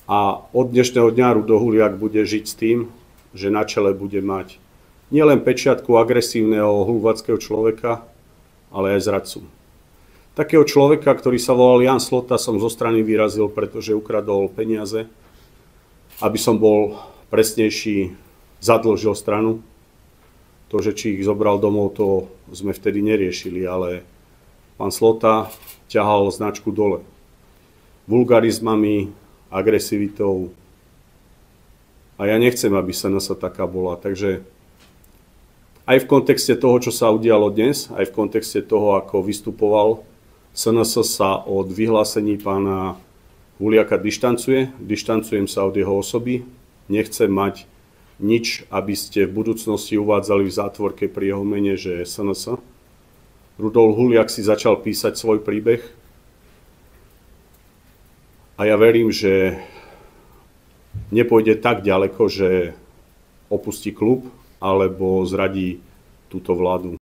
A od dnešného dňa Rudo Huliak bude žiť s tým, že na čele bude mať nielen pečiatku agresívneho hulváckého človeka, ale aj zradcu. Takého človeka, ktorý sa volal Jan Slota, som zo strany vyrazil, pretože ukradol peniaze. Aby som bol presnejší, zadlžil stranu. To, že či ich zobral domov, to sme vtedy neriešili, ale pán Slota ťahal značku dole. Vulgarizmami, agresivitou. A ja nechcem, aby SNS taká bola. Takže aj v kontexte toho, čo sa udialo dnes, aj v kontexte toho, ako vystupoval, SNS sa od vyhlásení pána Huliaka dištancujem sa od jeho osoby, nechcem mať nič, aby ste v budúcnosti uvádzali v zátvorke pri jeho mene, že je SNS. Rudolf Huliak si začal písať svoj príbeh a ja verím, že nepôjde tak ďaleko, že opustí klub alebo zradí túto vládu.